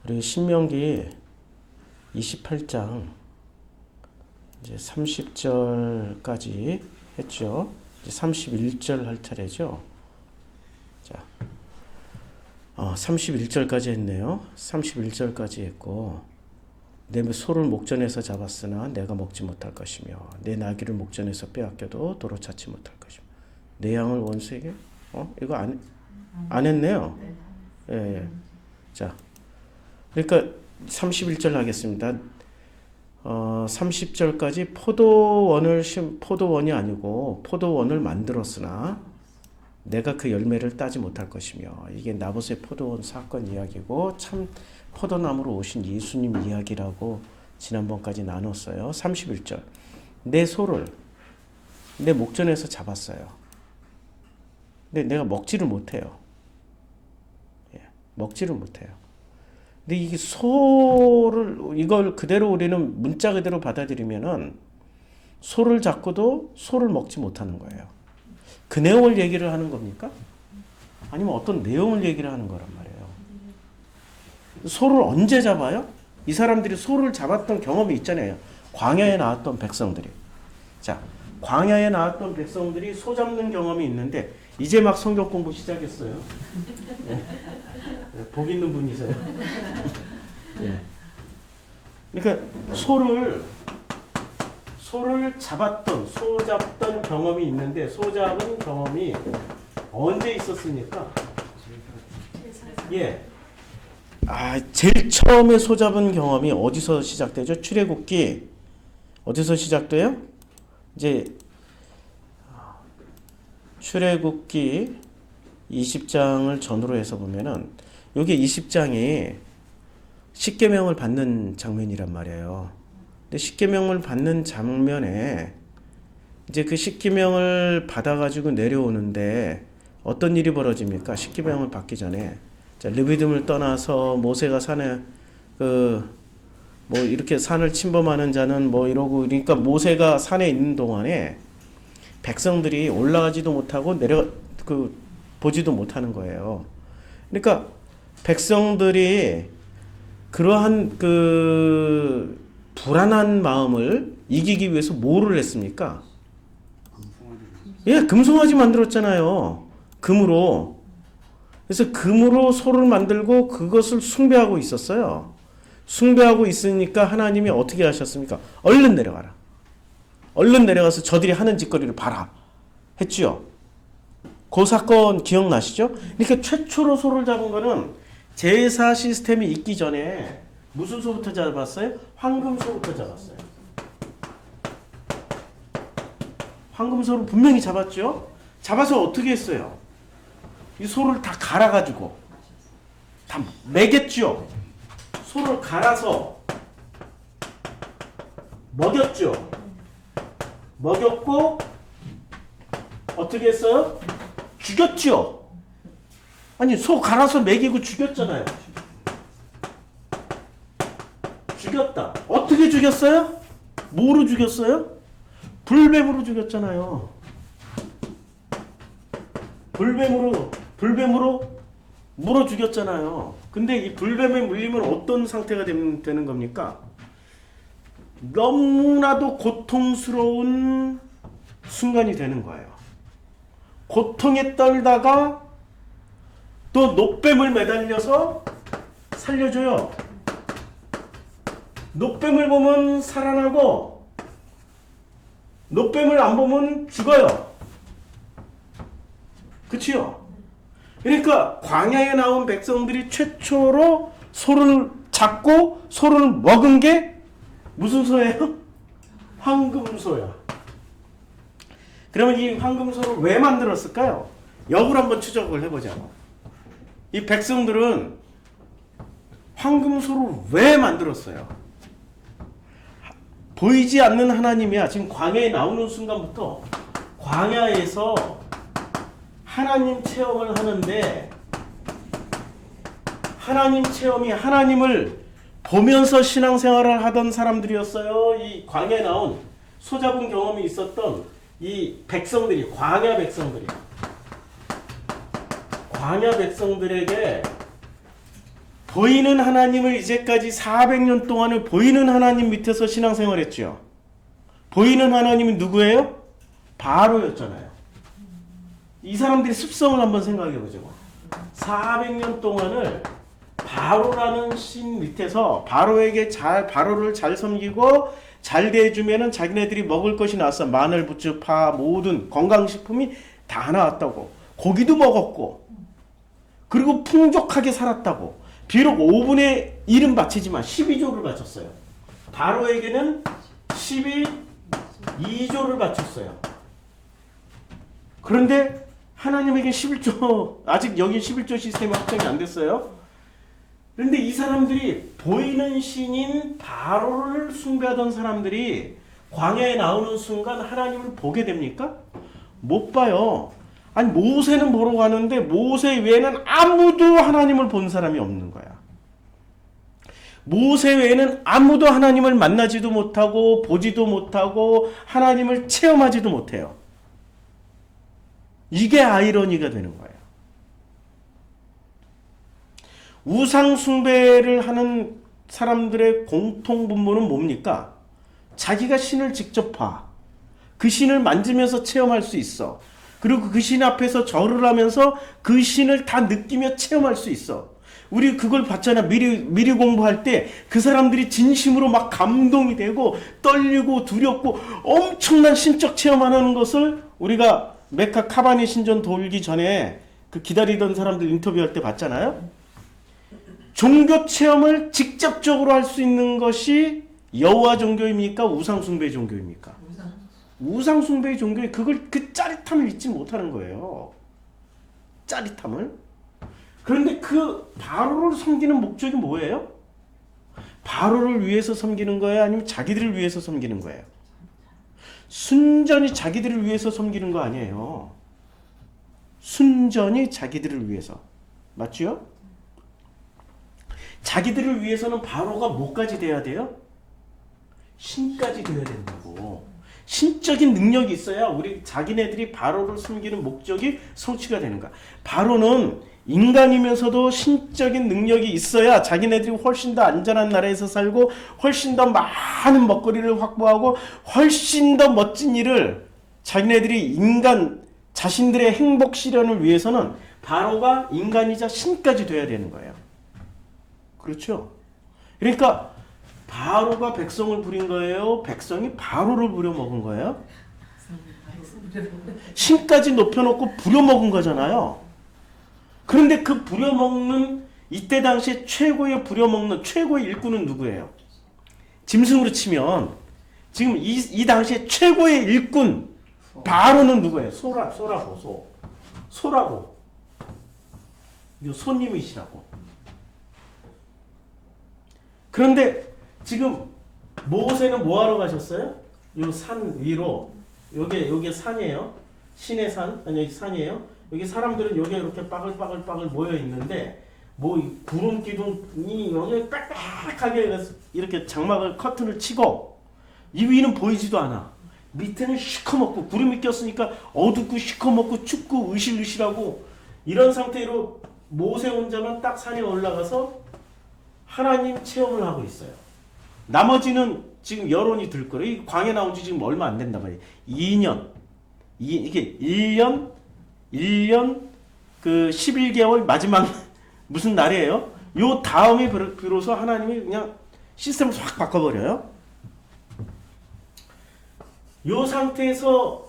우리 신명기 28장 이제 30절까지 했죠. 이제 31절 할 차례죠. 자, 31절까지 했네요. 31절까지 했고, 내 소를 목전에서 잡았으나 내가 먹지 못할 것이며 내 나귀를 목전에서 빼앗겨도 도로 찾지 못할 것이며 내 양을 원수에게 이거 안 했네요. 예. 자, 그러니까 31절 하겠습니다. 30절까지 포도원이 아니고 포도원을 만들었으나 내가 그 열매를 따지 못할 것이며, 이게 나봇의 포도원 사건 이야기고 참 포도나무로 오신 예수님 이야기라고 지난번까지 나눴어요. 31절, 내 소를 내 목전에서 잡았어요. 근데 내가 먹지를 못해요. 먹지를 못해요. 근데 이 소를, 이걸 그대로 우리는 문자 그대로 받아들이면은 소를 잡고도 소를 먹지 못하는 거예요. 그 내용을 얘기를 하는 겁니까? 아니면 어떤 내용을 얘기를 하는 거란 말이에요. 소를 언제 잡아요? 이 사람들이 소를 잡았던 경험이 있잖아요. 광야에 나왔던 백성들이. 자, 광야에 나왔던 백성들이 소 잡는 경험이 있는데 이제 막 성경 공부 시작했어요. 네. 복 있는 분이세요. 네. 그러니까 소를 잡던 경험이 있는데, 소 잡은 경험이 언제 있었습니까? 예. 제일 처음에 소 잡은 경험이 어디서 시작되죠? 출애굽기 어디서 시작돼요? 이제 출애굽기 20장을 전후로 해서 보면은 여기 20장이 십계명을 받는 장면이란 말이에요. 근데 십계명을 받는 장면에 이제 그 십계명을 받아가지고 내려오는데 어떤 일이 벌어집니까? 십계명을 받기 전에, 자, 르비딤을 떠나서 모세가 산에 이렇게 산을 침범하는 자는 이러고, 그러니까 모세가 산에 있는 동안에 백성들이 올라가지도 못하고 보지도 못하는 거예요. 그러니까 백성들이 그러한 불안한 마음을 이기기 위해서 뭐를 했습니까? 금송아지 만들었잖아요. 금으로. 그래서 금으로 소를 만들고 그것을 숭배하고 있었어요. 숭배하고 있으니까 하나님이 어떻게 하셨습니까? 얼른 내려가라. 얼른 내려가서 저들이 하는 짓거리를 봐라 했지요. 그 사건 기억나시죠? 그러니까 최초로 소를 잡은 거는 제사 시스템이 있기 전에 무슨 소부터 잡았어요? 황금소부터 잡았어요. 황금소를 분명히 잡았죠? 잡아서 어떻게 했어요? 이 소를 다 갈아가지고 다 먹였죠? 소를 갈아서 먹였죠? 먹였고 어떻게 했어요? 죽였죠? 아니, 소 갈아서 먹이고 죽였잖아요. 죽였다. 어떻게 죽였어요? 뭐로 죽였어요? 불뱀으로 죽였잖아요. 불뱀으로 물어 죽였잖아요. 근데 이 불뱀에 물리면 어떤 상태가 되는 겁니까? 너무나도 고통스러운 순간이 되는 거예요. 고통에 떨다가 또 노뱀을 매달려서 살려줘요. 노뱀을 보면 살아나고 노뱀을 안 보면 죽어요. 그치요? 그러니까 광야에 나온 백성들이 최초로 소를 잡고 소를 먹은 게 무슨 소예요? 황금소야. 그러면 이 황금소를 왜 만들었을까요? 역을 한번 추적을 해보자고. 이 백성들은 황금소를 왜 만들었어요? 보이지 않는 하나님이야. 지금 광야에 나오는 순간부터 광야에서 하나님 체험을 하는데, 하나님 체험이 하나님을 보면서 신앙생활을 하던 사람들이었어요. 이 광야에 나온 소 잡은 경험이 있었던 이 백성들이, 광야 백성들에게 보이는 하나님을 이제까지 400년 동안을 보이는 하나님 밑에서 신앙생활했죠. 보이는 하나님은 누구예요? 바로였잖아요. 이 사람들의 습성을 한번 생각해 보자고. 400년 동안을 바로라는 신 밑에서 바로를 잘 섬기고 잘 대해주면은 자기네들이 먹을 것이 나왔어. 마늘, 부추, 파, 모든 건강식품이 다 나왔다고. 고기도 먹었고, 그리고 풍족하게 살았다고. 비록 5분의 1은 바치지만 12조를 바쳤어요. 바로에게는 12조를 바쳤어요. 그런데 하나님에게 11조, 아직 여기 11조 시스템이 확정이 안 됐어요. 그런데 이 사람들이 보이는 신인 바로를 숭배하던 사람들이 광야에 나오는 순간 하나님을 보게 됩니까? 못 봐요. 아니 모세는 보러 가는데 모세 외에는 아무도 하나님을 본 사람이 없는 거야. 모세 외에는 아무도 하나님을 만나지도 못하고 보지도 못하고 하나님을 체험하지도 못해요. 이게 아이러니가 되는 거예요. 우상 숭배를 하는 사람들의 공통 분모는 뭡니까? 자기가 신을 직접 봐. 그 신을 만지면서 체험할 수 있어. 그리고 그 신 앞에서 절을 하면서 그 신을 다 느끼며 체험할 수 있어. 우리 그걸 봤잖아. 미리 공부할 때 그 사람들이 진심으로 막 감동이 되고 떨리고 두렵고 엄청난 신적 체험하는 것을 우리가 메카 카바니 신전 돌기 전에 그 기다리던 사람들 인터뷰할 때 봤잖아요. 종교 체험을 직접적으로 할 수 있는 것이 여호와 종교입니까? 우상 숭배 종교입니까? 우상 숭배 종교에 그 짜릿함을 잊지 못하는 거예요. 짜릿함을. 그런데 그 바로를 섬기는 목적이 뭐예요? 바로를 위해서 섬기는 거예요? 아니면 자기들을 위해서 섬기는 거예요? 순전히 자기들을 위해서 섬기는 거 아니에요. 순전히 자기들을 위해서. 맞죠? 자기들을 위해서는 바로가 뭐까지 돼야 돼요? 신까지 돼야 된다고. 신적인 능력이 있어야 우리 자기네들이 바로를 섬기는 목적이 성취가 되는 거야. 바로는 인간이면서도 신적인 능력이 있어야 자기네들이 훨씬 더 안전한 나라에서 살고 훨씬 더 많은 먹거리를 확보하고 훨씬 더 멋진 일을 자기네들이 자신들의 행복 실현을 위해서는 바로가 인간이자 신까지 돼야 되는 거예요. 그렇죠? 그러니까 바로가 백성을 부린 거예요? 백성이 바로를 부려먹은 거예요? 신까지 높여놓고 부려먹은 거잖아요. 그런데 그 부려먹는 이때 당시에 최고의 부려먹는 최고의 일꾼은 누구예요? 짐승으로 치면 지금 이 당시에 최고의 일꾼 바로는 누구예요? 소라고. 이 소님이시라고. 그런데 지금 모세는 뭐하러 가셨어요? 요 산 위로. 요게 산이에요. 신의 산. 아니 산이에요. 여기 사람들은 여기에 이렇게 빠글빠글 모여 있는데 뭐 구름 기둥이 여기 빽빽하게 이렇게 장막을 커튼을 치고 이 위는 보이지도 않아. 밑에는 시커멓고 구름이 꼈으니까 어둡고 시커멓고 춥고 으실으실하고 이런 상태로 모세 혼자만 딱 산에 올라가서 하나님 체험을 하고 있어요. 나머지는 지금 여론이 들 거예요. 이 광야 나온 지 지금 얼마 안 된단 말이에요. 2년. 이게 1년 그 11개월 마지막 무슨 날이에요? 요 다음에 비로소 하나님이 그냥 시스템을 확 바꿔버려요. 요 상태에서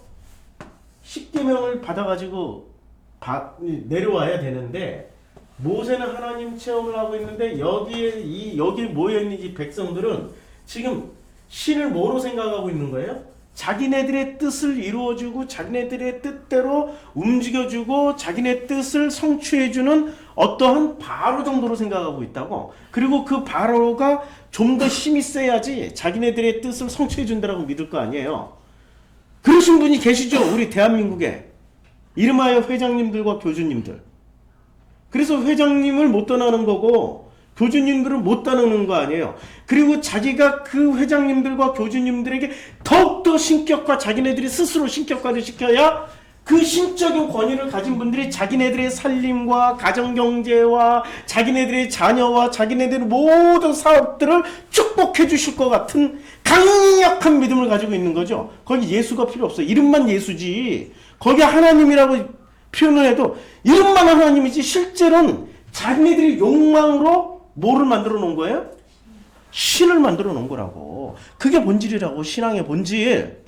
10계명을 받아가지고 내려와야 되는데 모세는 하나님 체험을 하고 있는데 여기에 모여있는 이 백성들은 지금 신을 뭐로 생각하고 있는 거예요? 자기네들의 뜻을 이루어주고 자기네들의 뜻대로 움직여주고 자기네 뜻을 성취해주는 어떠한 바로 정도로 생각하고 있다고. 그리고 그 바로가 좀 더 힘이 세야지 자기네들의 뜻을 성취해준다라고 믿을 거 아니에요. 그러신 분이 계시죠? 우리 대한민국에. 이름하여 회장님들과 교주님들. 그래서 회장님을 못 떠나는 거고 교주님들은 못 따르는 거 아니에요. 그리고 자기가 그 회장님들과 교주님들에게 더욱더 신격화, 자기네들이 스스로 신격화를 시켜야 그 신적인 권위를 가진 분들이 자기네들의 살림과 가정경제와 자기네들의 자녀와 자기네들의 모든 사업들을 축복해 주실 것 같은 강력한 믿음을 가지고 있는 거죠. 거기 예수가 필요 없어. 이름만 예수지. 거기 하나님이라고 표현을 해도 이름만 하나님이지 실제로는 자기네들이 욕망으로 뭐를 만들어 놓은 거예요? 신을 만들어 놓은 거라고. 그게 본질이라고. 신앙의 본질.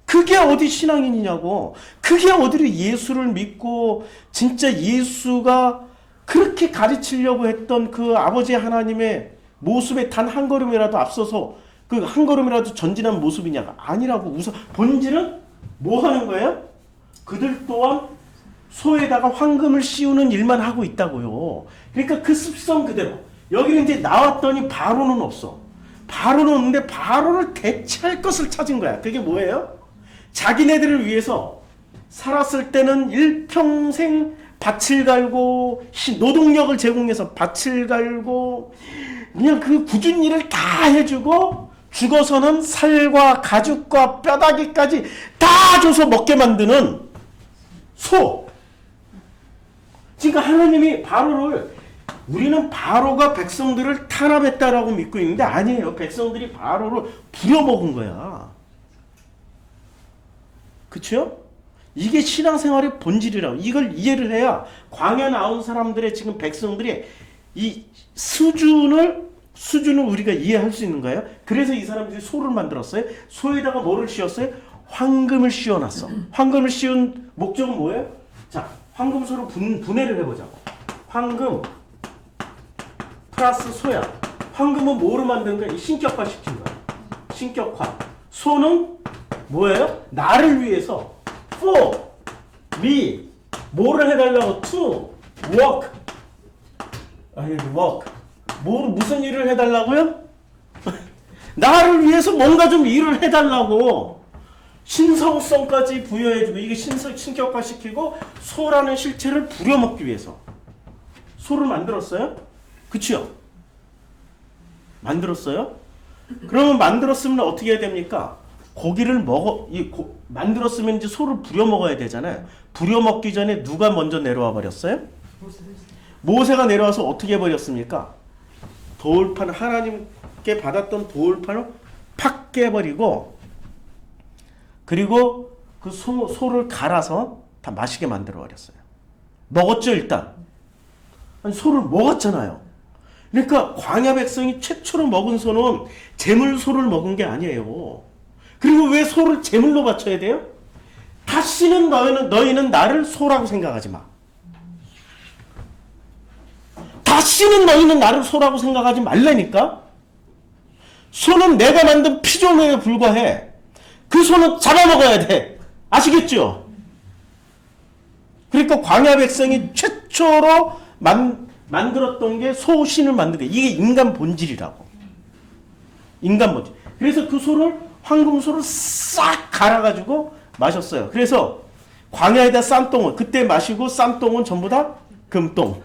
그게 어디 신앙인이냐고. 그게 어디를 예수를 믿고 진짜 예수가 그렇게 가르치려고 했던 그 아버지 하나님의 모습에 단 한 걸음이라도 앞서서 그 한 걸음이라도 전진한 모습이냐가 아니라고. 우선 본질은 뭐 하는 거예요? 그들 또한 소에다가 황금을 씌우는 일만 하고 있다고요. 그러니까 그 습성 그대로. 여기는 이제 나왔더니 바로는 없어. 바로는 없는데 바로를 대체할 것을 찾은 거야. 그게 뭐예요? 자기네들을 위해서 살았을 때는 일평생 밭을 갈고 노동력을 제공해서 밭을 갈고 그냥 그 굳은 일을 다 해주고 죽어서는 살과 가죽과 뼈다귀까지 다 줘서 먹게 만드는 소. 그러니까 하나님이 바로를 우리는 바로가 백성들을 탄압했다라고 믿고 있는데 아니에요. 백성들이 바로를 부려먹은 거야. 그쵸? 이게 신앙생활의 본질이라고. 이걸 이해를 해야 광야 나온 사람들의 지금 백성들의 이 수준을 우리가 이해할 수 있는 거예요. 그래서 이 사람들이 소를 만들었어요. 소에다가 뭐를 씌웠어요? 황금을 씌워놨어. 황금을 씌운 목적은 뭐예요? 자, 황금소를 분해를 해보자고. 황금 플러스 소야. 황금은 뭐로 만든 거야? 신격화 시킨 거야. 신격화. 소는 뭐예요? 나를 위해서 for me 뭐를 해달라고 to work 무슨 일을 해달라고요? 나를 위해서 뭔가 좀 일을 해달라고 신성성까지 부여해주고 이게 신격화시키고 소라는 실체를 부려먹기 위해서 소를 만들었어요? 그치요? 만들었어요? 그러면 만들었으면 어떻게 해야 됩니까? 고기를 만들었으면 이제 소를 부려먹어야 되잖아요. 부려먹기 전에 누가 먼저 내려와 버렸어요? 모세가 내려와서 어떻게 해버렸습니까? 돌판, 하나님께 받았던 돌판을 팍 깨버리고 그리고 그 소를 갈아서 다 마시게 만들어 버렸어요. 먹었죠 일단. 아니, 소를 먹었잖아요. 그러니까 광야 백성이 최초로 먹은 소는 제물소를 먹은 게 아니에요. 그리고 왜 소를 제물로 바쳐야 돼요? 다시는 너희는 나를 소라고 생각하지 마. 다시는 너희는 나를 소라고 생각하지 말라니까. 소는 내가 만든 피조물에 불과해. 그 소는 잡아먹어야 돼. 아시겠죠? 그러니까 광야 백성이 최초로 만들었던 게 소신을 만든 게 이게 인간 본질이라고. 인간 본질. 그래서 그 소를 황금소를 싹 갈아가지고 마셨어요. 그래서 광야에다 쌈똥을 그때 마시고 쌈똥은 전부 다 금똥.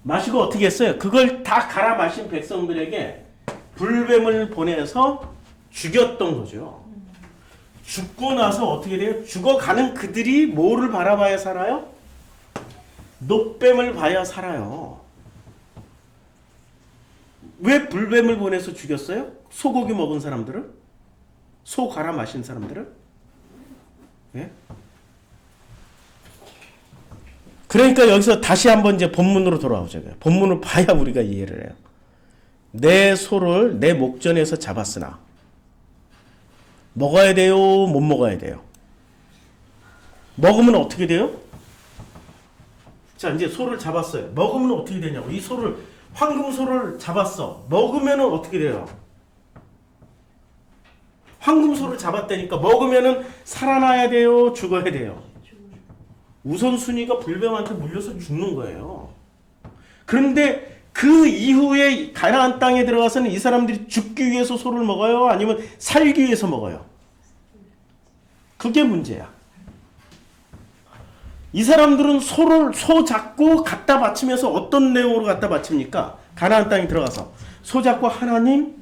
마시고 어떻게 했어요? 그걸 다 갈아 마신 백성들에게 불뱀을 보내서 죽였던 거죠. 죽고 나서 어떻게 돼요? 죽어가는 그들이 뭐를 바라봐야 살아요? 노뱀을 봐야 살아요. 왜 불뱀을 보내서 죽였어요? 소고기 먹은 사람들을? 소 갈아 마신 사람들을? 예? 그러니까 여기서 다시 한번 이제 본문으로 돌아오자고요. 본문을 봐야 우리가 이해를 해요. 내 소를 내 목전에서 잡았으나 먹어야 돼요? 못 먹어야 돼요? 먹으면 어떻게 돼요? 자, 이제 소를 잡았어요. 먹으면 어떻게 되냐고. 이 소를 황금소를 잡았어. 먹으면 어떻게 돼요? 황금소를 잡았다니까 먹으면 살아나야 돼요? 죽어야 돼요? 우선순위가 불뱀한테 물려서 죽는 거예요. 그런데 그 이후에 가나안 땅에 들어가서는 이 사람들이 죽기 위해서 소를 먹어요? 아니면 살기 위해서 먹어요? 그게 문제야. 이 사람들은 소 잡고 갖다 바치면서 어떤 내용으로 갖다 바칩니까? 가나안 땅에 들어가서 소 잡고 하나님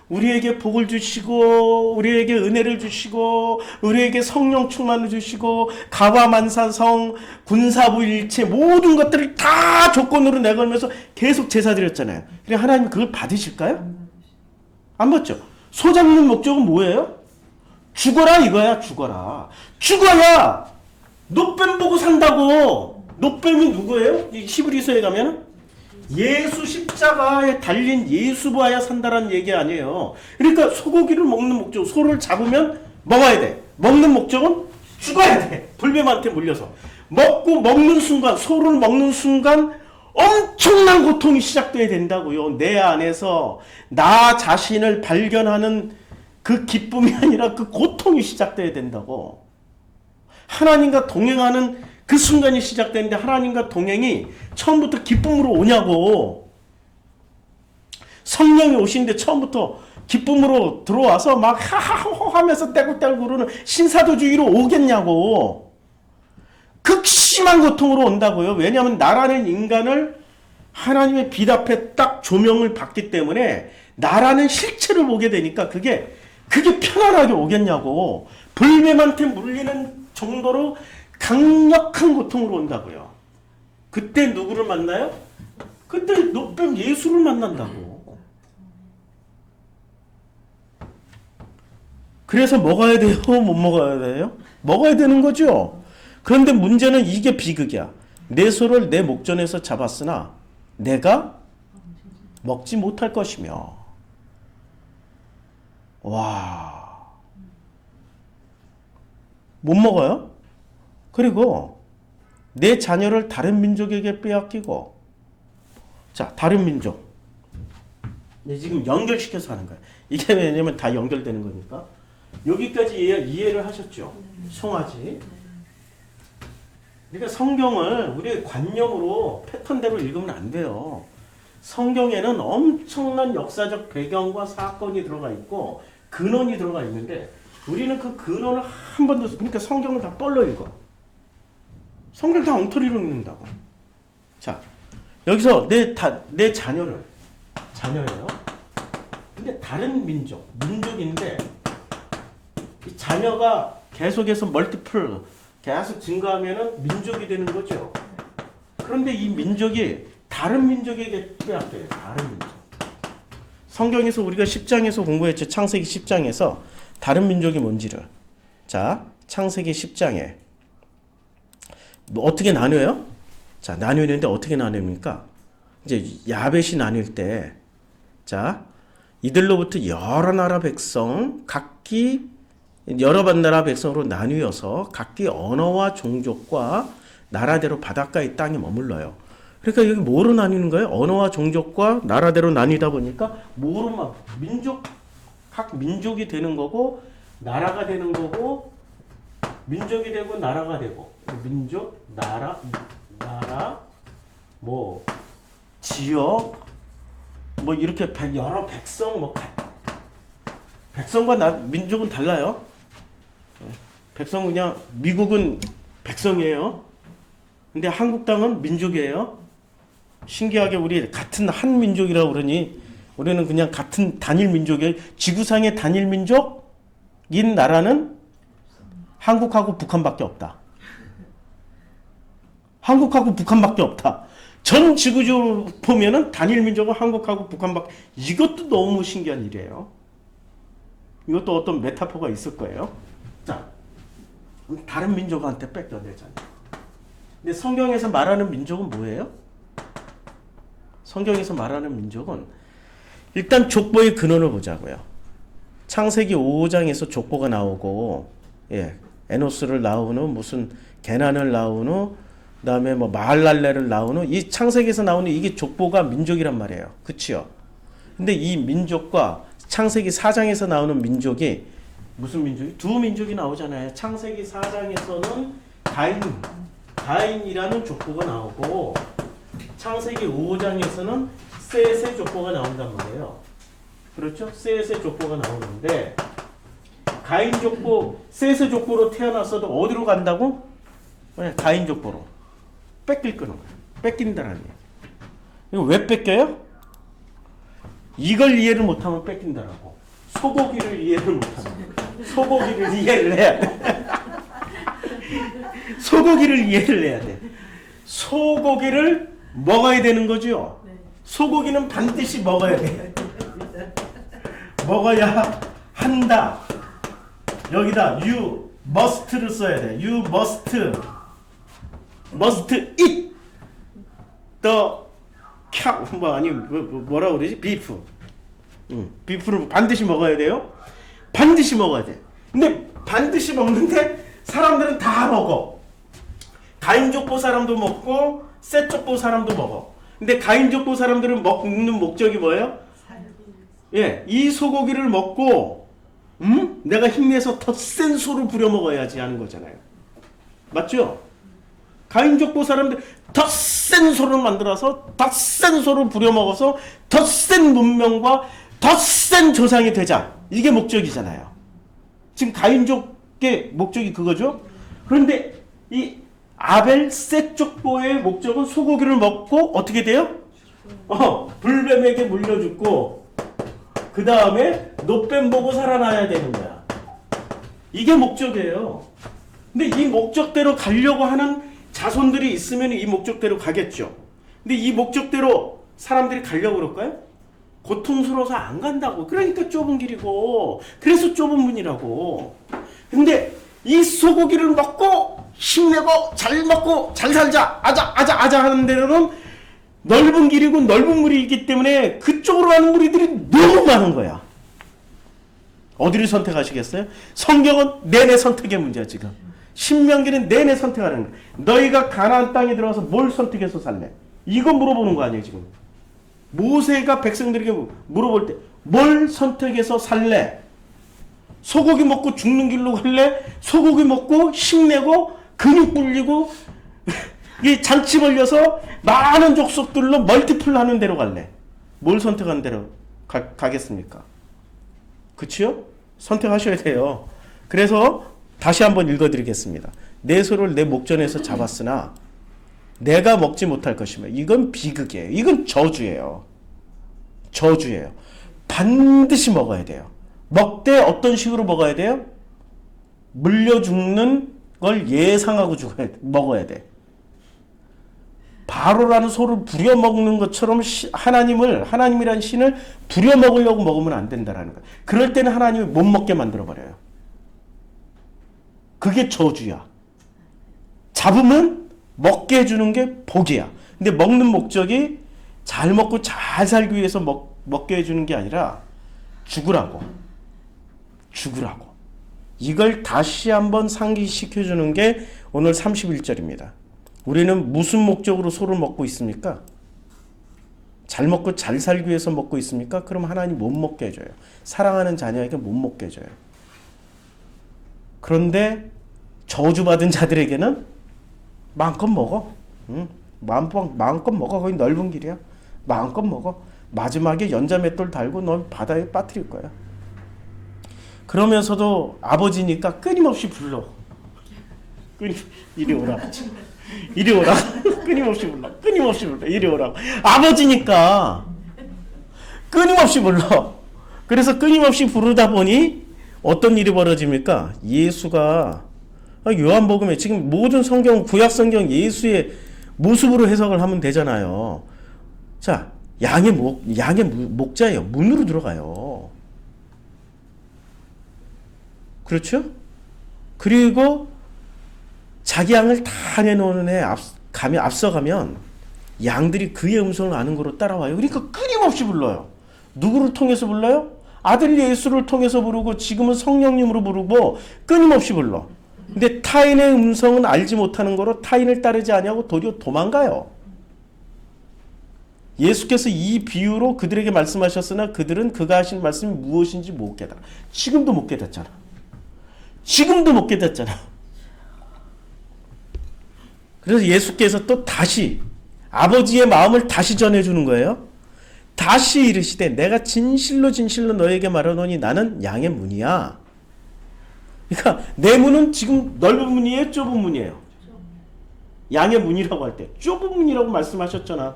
우리에게 복을 주시고 우리에게 은혜를 주시고 우리에게 성령 충만을 주시고 가와만사성 군사부일체 모든 것들을 다 조건으로 내걸면서 계속 제사 드렸잖아요. 그래 하나님 그걸 받으실까요? 안 받죠. 소 잡는 목적은 뭐예요? 죽어라 이거야. 죽어라. 죽어야 노뱀 보고 산다고. 노뱀이 누구예요? 히브리서에 가면 예수 십자가에 달린 예수 보아야 산다라는 얘기 아니에요. 그러니까 소고기를 먹는 목적, 소를 잡으면 먹어야 돼. 먹는 목적은 죽어야 돼. 불뱀한테 물려서. 먹는 순간, 소를 먹는 순간 엄청난 고통이 시작돼야 된다고요. 내 안에서 나 자신을 발견하는 그 기쁨이 아니라 그 고통이 시작돼야 된다고. 하나님과 동행하는 그 순간이 시작되는데 하나님과 동행이 처음부터 기쁨으로 오냐고. 성령이 오시는데 처음부터 기쁨으로 들어와서 막 하하호호 하면서 떼굴떼굴 구르는 신사도주의로 오겠냐고. 극심한 고통으로 온다고요. 왜냐하면 나라는 인간을 하나님의 빛 앞에 딱 조명을 받기 때문에 나라는 실체를 보게 되니까 그게 편안하게 오겠냐고. 불뱀한테 물리는 정도로 강력한 고통으로 온다고요. 그때 누구를 만나요? 그때 노뱀 예수를 만난다고. 그래서 먹어야 돼요? 못 먹어야 돼요? 먹어야 되는 거죠. 그런데 문제는 이게 비극이야. 내 소를 내 목전에서 잡았으나 내가 먹지 못할 것이며. 와, 못 먹어요? 그리고 내 자녀를 다른 민족에게 빼앗기고. 자, 다른 민족. 지금 연결시켜서 하는 거야. 이게 왜냐면 다 연결되는 거니까. 여기까지 이해를 하셨죠? 송아지. 그러니까 성경을 우리의 관념으로 패턴대로 읽으면 안 돼요. 성경에는 엄청난 역사적 배경과 사건이 들어가 있고 근원이 들어가 있는데 우리는 그 근원을 한 번도, 그러니까 성경을 다 뻘로 읽어. 성경 다 엉터리로 읽는다고. 자, 여기서 내 자녀예요. 근데 다른 민족인데 이 자녀가 계속해서 멀티플 계속 증가하면은 민족이 되는 거죠. 그런데 이 민족이 다른 민족에게 빼앗겨요. 다른 민족. 성경에서 우리가 10장에서 공부했죠. 창세기 10장에서 다른 민족이 뭔지를. 자, 창세기 10장에 뭐 어떻게 나눠요? 자, 나누는데 어떻게 나눕니까? 이제 야벳이 나뉠 때, 자, 이들로부터 여러 나라 백성, 각기 여러 나라 백성으로 나뉘어서 각기 언어와 종족과 나라대로 바닷가의 땅에 머물러요. 그러니까 여기 뭐로 나뉘는 거예요? 언어와 종족과 나라대로 나뉘다 보니까 뭐로 각 민족이 되는 거고 나라가 되는 거고 민족이 되고 나라가 되고 민족, 나라, 뭐 지역, 뭐 이렇게 여러 백성, 뭐 백성과 민족은 달라요. 백성은 그냥 미국은 백성이에요. 근데 한국 땅은 민족이에요. 신기하게 우리 같은 한 민족이라고 그러니 우리는 그냥 같은 단일 민족이에요. 지구상의 단일 민족인 나라는 한국하고 북한밖에 없다. 한국하고 북한밖에 없다. 전 지구적으로 보면은 단일 민족은 한국하고 북한밖에. 이것도 너무 신기한 일이에요. 이것도 어떤 메타포가 있을 거예요. 자, 다른 민족한테 뺏겨내잖아요. 근데 성경에서 말하는 민족은 뭐예요? 성경에서 말하는 민족은 일단 족보의 근원을 보자고요. 창세기 5장에서 족보가 나오고, 에노스를 낳은 후 무슨 게난을 낳은 후 그다음에 뭐 마할랄레를 낳은 후 이 창세기에서 나오는 이게 족보가 민족이란 말이에요. 그치요? 근데 이 민족과 창세기 4장에서 나오는 민족이 무슨 민족이? 두 민족이 나오잖아요. 창세기 4장에서는 가인이라는 족보가 나오고 창세기 5장에서는 셋의 족보가 나온단 말이에요. 그렇죠? 셋의 족보가 나오는데 가인 족보, 셋의 족보로 태어났어도 어디로 간다고? 가인 족보로. 뺏길 거는 거예요. 뺏긴다는 얘기예요. 이거 왜 뺏겨요? 이걸 이해를 못하면 뺏긴다라고. 소고기를 이해를 못하면. 소고기를 이해를 해야 돼. 소고기를 이해를 해야 돼. 소고기를 먹어야 되는 거죠. 소고기는 반드시 먹어야 돼. 먹어야 한다. 여기다 you must를 써야 돼. You must eat the cow. 뭐라 그러지? beef. 비프를 반드시 먹어야 돼요. 반드시 먹어야 돼. 근데 반드시 먹는데 사람들은 다 먹어. 가인족보 사람도 먹고 셋족보 사람도 먹어. 근데 가인족보 사람들은 먹는 목적이 뭐예요? 예, 이 소고기를 먹고 내가 힘내서 더 센 소를 부려 먹어야지 하는 거잖아요. 맞죠? 가인족보 사람들 더 센 소를 만들어서 더 센 소를 부려 먹어서 더 센 문명과 더 센 조상이 되자. 이게 목적이잖아요. 지금 가인족의 목적이 그거죠. 그런데 이 아벨 셋족보의 목적은 소고기를 먹고 어떻게 돼요? 불뱀에게 물려 죽고 그 다음에 노뱀 보고 살아나야 되는 거야. 이게 목적이에요. 근데 이 목적대로 가려고 하는 자손들이 있으면 이 목적대로 가겠죠. 근데 이 목적대로 사람들이 가려고 그럴까요? 고통스러워서 안 간다고. 그러니까 좁은 길이고, 그래서 좁은 문이라고. 근데 이 소고기를 먹고 힘내고 잘 먹고 잘 살자 아자 하는 데로는 넓은 길이고 넓은 물이기 때문에 그쪽으로 가는 무리들이 너무 많은 거야. 어디를 선택하시겠어요? 성경은 내내 선택의 문제야 지금. 신명기는 내내 선택하는 거야. 너희가 가나안 땅에 들어가서 뭘 선택해서 살래? 이거 물어보는 거 아니에요 지금. 모세가 백성들에게 물어볼 때 뭘 선택해서 살래? 소고기 먹고 죽는 길로 갈래? 소고기 먹고 힘내고 근육 불리고 이 잔치 벌려서 많은 족속들로 멀티플 하는 대로 갈래? 뭘 선택하는 대로 가겠습니까? 그치요? 선택하셔야 돼요. 그래서 다시 한번 읽어드리겠습니다. 내 소를 내 목전에서 잡았으나 내가 먹지 못할 것이며. 이건 비극이에요. 이건 저주예요. 저주예요. 반드시 먹어야 돼요. 먹되 어떤 식으로 먹어야 돼요? 물려 죽는 걸 예상하고 먹어야 돼. 바로라는 소를 부려먹는 것처럼 하나님이란 신을 부려먹으려고 먹으면 안 된다라는 거예요. 그럴 때는 하나님이 못 먹게 만들어버려요. 그게 저주야. 잡으면 먹게 해주는 게 복이야. 근데 먹는 목적이 잘 먹고 잘 살기 위해서 먹게 해주는 게 아니라 죽으라고. 이걸 다시 한번 상기시켜주는 게 오늘 31절입니다. 우리는 무슨 목적으로 소를 먹고 있습니까? 잘 먹고 잘 살기 위해서 먹고 있습니까? 그럼 하나님 못 먹게 해줘요. 사랑하는 자녀에게 못 먹게 해줘요. 그런데 저주받은 자들에게는 마음껏 먹어. 마음껏 먹어. 거기 넓은 길이야. 마음껏 먹어. 마지막에 연자맷돌 달고 넌 바다에 빠뜨릴 거야. 그러면서도 아버지니까 끊임없이 불러. 이리 오라. 이리 오라. 끊임없이 불러. 이리 오라. 아버지니까 끊임없이 불러. 그래서 끊임없이 부르다 보니 어떤 일이 벌어집니까? 예수가 요한복음에 지금 모든 성경, 구약 성경 예수의 모습으로 해석을 하면 되잖아요. 자, 양의 목자예요. 문으로 들어가요. 그렇죠? 그리고 자기 양을 다 내놓는 애 앞서가면 양들이 그의 음성을 아는 거로 따라와요. 그러니까 끊임없이 불러요. 누구를 통해서 불러요? 아들 예수를 통해서 부르고 지금은 성령님으로 부르고 끊임없이 불러. 근데 타인의 음성은 알지 못하는 거로 타인을 따르지 아니하고 도리어 도망가요. 예수께서 이 비유로 그들에게 말씀하셨으나 그들은 그가 하신 말씀이 무엇인지 못 깨달아. 지금도 못 깨닫잖아. 그래서 예수께서 또 다시 아버지의 마음을 다시 전해주는 거예요. 다시 이르시되 내가 진실로 너에게 말하노니 나는 양의 문이야. 그러니까 내 문은 지금 넓은 문이에요? 좁은 문이에요? 양의 문이라고 할 때 좁은 문이라고 말씀하셨잖아.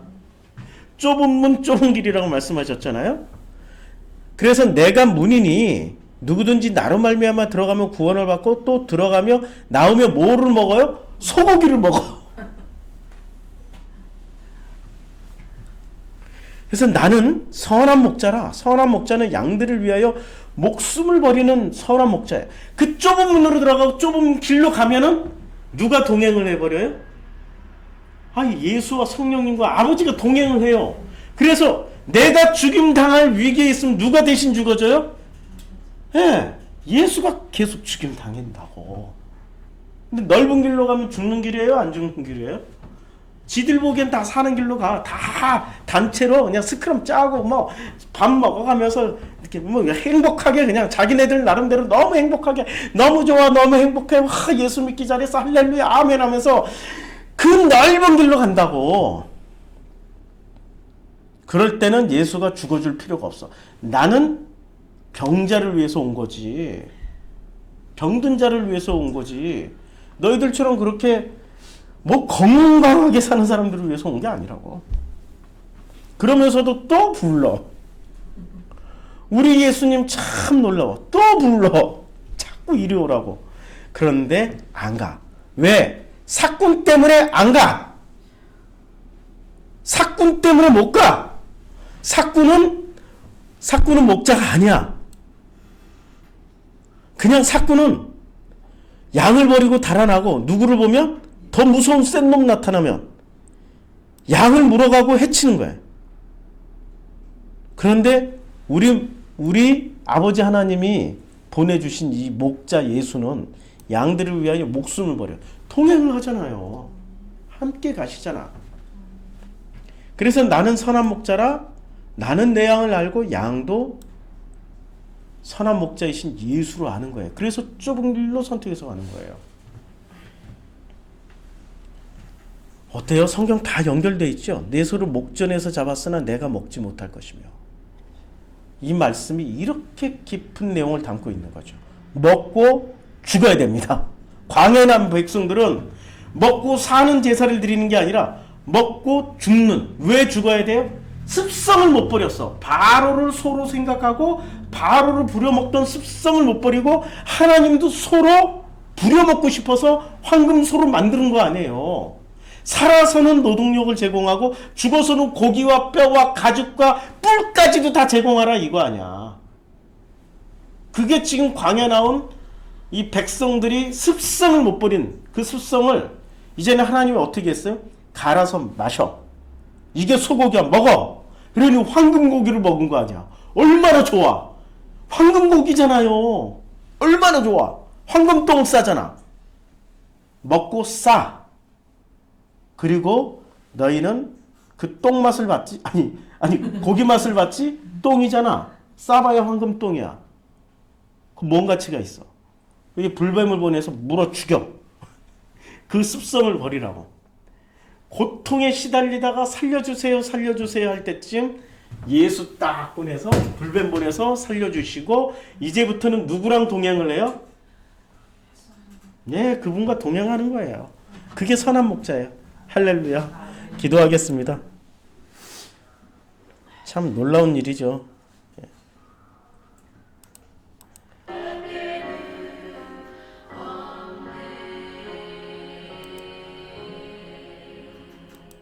좁은 문 좁은 길이라고 말씀하셨잖아요. 그래서 내가 문이니 누구든지 나로 말미암아 들어가면 구원을 받고 또 들어가며 나오며 뭐를 먹어요? 소고기를 먹어. 그래서 나는 선한 목자라. 선한 목자는 양들을 위하여 목숨을 버리는 선한 목자예요. 그 좁은 문으로 들어가고 좁은 길로 가면은 누가 동행을 해버려요? 예수와 성령님과 아버지가 동행을 해요. 그래서 내가 죽임 당할 위기에 있으면 누가 대신 죽어줘요? 예수가 계속 죽임 당한다고. 근데 넓은 길로 가면 죽는 길이에요? 안 죽는 길이에요? 지들 보기엔 다 사는 길로 가. 다 단체로 그냥 스크럼 짜고 뭐 밥 먹어가면서 이렇게 뭐 행복하게 그냥 자기네들 나름대로 너무 행복하게 너무 좋아 너무 행복해 예수 믿기 잘했어 할렐루야 아멘 하면서 그 넓은 길로 간다고. 그럴 때는 예수가 죽어줄 필요가 없어. 나는 병자를 위해서 온 거지. 병든 자를 위해서 온 거지. 너희들처럼 그렇게 뭐 건강하게 사는 사람들을 위해서 온 게 아니라고. 그러면서도 또 불러. 우리 예수님 참 놀라워. 또 불러. 자꾸 이리 오라고. 그런데 안 가. 왜? 사꾼 때문에 안 가. 사꾼 때문에 못 가. 사꾼은 목자가 아니야. 그냥 사꾼은 양을 버리고 달아나고 누구를 보면 더 무서운 센 놈 나타나면 양을 물어가고 해치는 거야. 그런데 우리 아버지 하나님이 보내주신 이 목자 예수는 양들을 위하여 목숨을 버려. 동행을 하잖아요. 함께 가시잖아. 그래서 나는 선한 목자라. 나는 내 양을 알고 양도 선한 목자이신 예수로 아는 거예요. 그래서 좁은 길로 선택해서 가는 거예요. 어때요? 성경 다 연결되어 있죠? 내 소를 목전에서 잡았으나 내가 먹지 못할 것이며. 이 말씀이 이렇게 깊은 내용을 담고 있는 거죠. 먹고 죽어야 됩니다. 광야에 난 백성들은 먹고 사는 제사를 드리는 게 아니라 먹고 죽는. 왜 죽어야 돼요? 습성을 못 버렸어. 바로를 소로 생각하고 바로를 부려먹던 습성을 못 버리고 하나님도 소로 부려먹고 싶어서 황금소로 만드는 거 아니에요. 살아서는 노동력을 제공하고 죽어서는 고기와 뼈와 가죽과 뿔까지도 다 제공하라 이거 아니야. 그게 지금 광야 나온 이 백성들이 습성을 못 버린 그 습성을 이제는 하나님이 어떻게 했어요? 갈아서 마셔. 이게 소고기야. 먹어. 그러니 황금고기를 먹은 거 아니야. 얼마나 좋아. 황금고기잖아요. 얼마나 좋아. 황금똥을 싸잖아. 먹고 싸. 그리고 너희는 그 똥 맛을 봤지? 아니 고기 맛을 봤지? 똥이잖아. 싸봐야 황금똥이야. 그 뭔 가치가 있어. 이게 불뱀을 보내서 물어 죽여. 그 습성을 버리라고. 고통에 시달리다가 살려주세요 살려주세요 할 때쯤 예수 딱 보내서 불뱀 보내서 살려주시고 이제부터는 누구랑 동행을 해요? 그분과 동행하는 거예요. 그게 선한 목자예요. 할렐루야. 기도하겠습니다. 참 놀라운 일이죠.